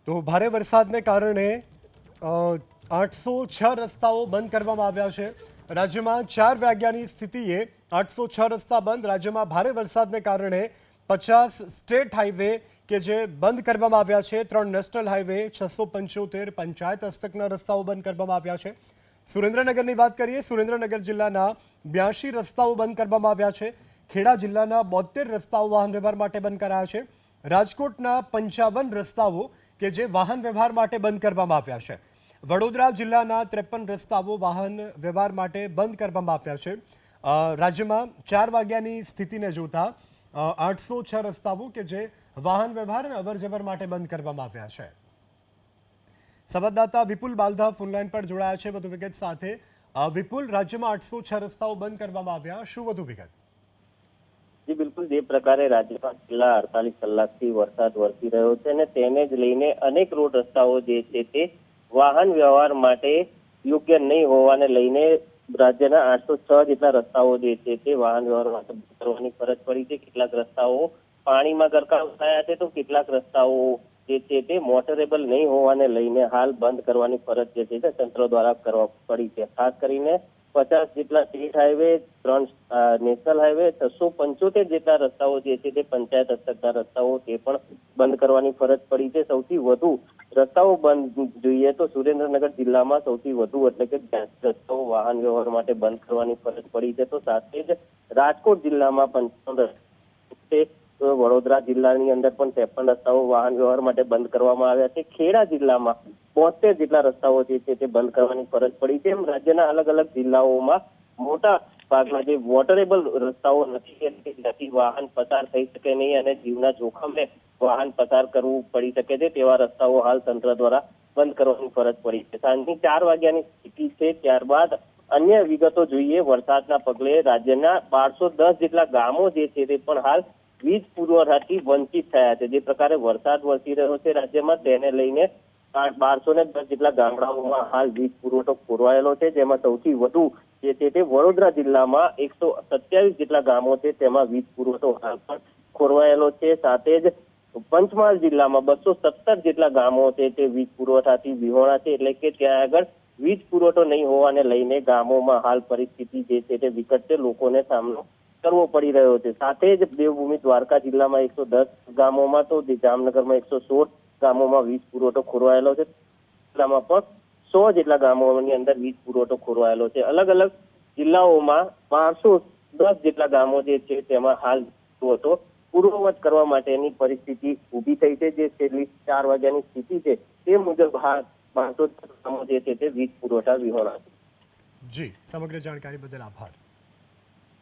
તો ભારે વરસાદને કારણે 806 રસ્તાઓ બંધ કરવામાં આવ્યા છે। રાજ્યમાં 4 વાગ્યાની સ્થિતિએ 806 રસ્તા બંધ। રાજ્યમાં ભારે વરસાદને કારણે 50 સ્ટેટ હાઈવે કે જે બંધ કરવામાં આવ્યા છે। 3 નેશનલ હાઈવે, 675 પંચાયત હસ્તકના રસ્તાઓ બંધ કરવામાં આવ્યા છે। સુરેન્દ્રનગરની વાત કરીએ, સુરેન્દ્રનગર જિલ્લાના 82 રસ્તાઓ બંધ કરવામાં આવ્યા છે। ખેડા જિલ્લાના 72 રસ્તાઓ વાહન વ્યવહાર માટે બંધ કરાયા છે। રાજકોટના 55 રસ્તાઓ કે જે વાહન વ્યવહાર માટે બંધ કરવામાં આવ્યા છે। વડોદરા જિલ્લાના 53 રસ્તાઓ વાહન વ્યવહાર માટે બંધ કરવામાં આવ્યા છે। રાજ્યમાં 4 વાગ્યાની સ્થિતિને જોતા 806 રસ્તાઓ કે જે વાહન વ્યવહાર અને અવરજવર માટે બંધ કરવામાં આવ્યા છે। સંવાદદાતા વિપુલ બાલધા ફોનલાઈન પર જોડાયા છે વધુ વિગત સાથે। વિપુલ, રાજ્યમાં 806 રસ્તાઓ બંધ કરવામાં આવ્યા, શું વધુ વિગત? જી બિલકુલ, જે પ્રકારે રાજ્યમાં છેલ્લા 48 કલાકથી વરસાદ વરસી રહ્યો છે અને તેને જ લઈને અનેક રોડ રસ્તાઓ જે છે તે વાહન વ્યવહાર માટે યોગ્ય નહીં હોવાને લઈને રાજ્યના 806 જેટલા રસ્તાઓ જે છે તે વાહન વ્યવહાર માટે બંધ કરવાની ફરજ પડી છે। કેટલાક રસ્તાઓ પાણીમાં ગરકાવ થયા છે તો કેટલાક રસ્તાઓ જે છે તે મોટરેબલ નહીં હોવાને લઈને હાલ બંધ કરવાની ફરજ જે છે તે તંત્ર દ્વારા કરવા પડી છે। ખાસ કરીને 50 જેટલા સ્ટેટ હાઈવે, 3 નેશનલ હાઈવે, 675 જેટલા રસ્તાઓ જે છે તે પંચાયત હસ્તકના રસ્તાઓ તે પણ બંધ કરવાની ફરજ પડી છે। સૌથી વધુ રસ્તાઓ બંધ જોઈએ તો સુરેન્દ્રનગર જિલ્લામાં સૌથી વધુ એટલે કે 82 રસ્તાઓ વાહન વ્યવહાર માટે બંધ કરવાની ફરજ પડી છે। તો સાથે જ રાજકોટ જિલ્લામાં 55, વડોદરા જિલ્લાની અંદર પણ 53 રસ્તાઓ વાહન વ્યવહાર માટે બંધ કરવામાં આવ્યા છે। ખેડા જિલ્લામાં 72 જેટલા રસ્તાઓ જે છે તે બંધ કરવાની ફરજ પડી છે। એમ રાજ્યના અલગ અલગ જિલ્લાઓમાં મોટા ભાગના જે વોટરેબલ રસ્તાઓ નથી, વાહન પસાર થઈ શકે નહીં અને જીવના જોખમે વાહન પસાર કરવું પડી શકે છે તેવા રસ્તાઓ હાલ તંત્ર દ્વારા બંધ કરવાની ફરજ પડી છે। સાંજની 4 વાગ્યાની સ્થિતિ છે। ત્યારબાદ અન્ય વિગતો જોઈએ, વરસાદના પગલે રાજ્યના 1210 જેટલા ગામો જે છે તે પણ હાલ વીજ પુરવઠાથી વંચિત થયા છે। જે પ્રકારે વરસાદ વરસી રહ્યો છે રાજ્યમાં, તેને લઈને 1210 જેટલા ગામડાઓમાં હાલ વીજ પુરવઠો ખોરવાયેલો છે। જેમાં સૌથી વધુ જે છે તે વડોદરા જિલ્લામાં 127 જેટલા ગામો છે તેમાં વીજ પુરવઠો હાલ પણ ખોરવાયેલો છે। સાથે જ પંચમહાલ જિલ્લામાં 217 જેટલા ગામો છે તે વીજ પુરવઠાથી વિહોણા છે, એટલે કે ત્યાં આગળ વીજ પુરવઠો નહીં હોવાને લઈને ગામોમાં હાલ પરિસ્થિતિ જે છે તે વિકટ છે, લોકોને સામનો કરવો પડી રહ્યો છે। સાથે જ દેવભૂમિ દ્વારકા જિલ્લામાં 110 ગામોમાં, તો જામનગરમાં 116 ગામોમાં વીજ પુરવઠો ખોરવાયેલો છે। જિલ્લામાં પણ 100 જેટલા ગામોની અંદર વીજ પુરવઠો ખોરવાયેલો છે। અલગ અલગ જિલ્લાઓમાં 1210 જેટલા ગામો જે છે તેમાં હાલ પુરવઠો પૂર્વવત કરવા માટેની પરિસ્થિતિ ઊભી થઈ છે। જે છેલ્લી 4 વાગ્યાની સ્થિતિ છે તે મુજબ હાલ 1210 ગામો જે છે તે વીજ પુરવઠા વિહોણા છે। જી, સમગ્ર જાણકારી બદલ આભાર।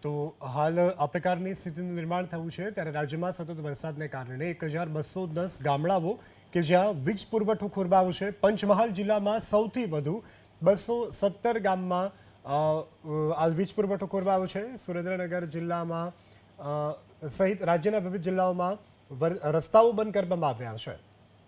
તો હાલ આ પ્રકારની સ્થિતિનું નિર્માણ થયું છે ત્યારે રાજ્યમાં સતત વરસાદને કારણે 1210 ગામડાઓ કે જ્યાં વીજ પુરવઠો ખોરવાયો છે। પંચમહાલ જિલ્લામાં સૌથી વધુ 217 ગામમાં આ વીજ પુરવઠો ખોરવાયો છે। સુરેન્દ્રનગર જિલ્લામાં સહિત રાજ્યના વિવિધ જિલ્લાઓમાં રસ્તાઓ બંધ કરવામાં આવ્યા છે।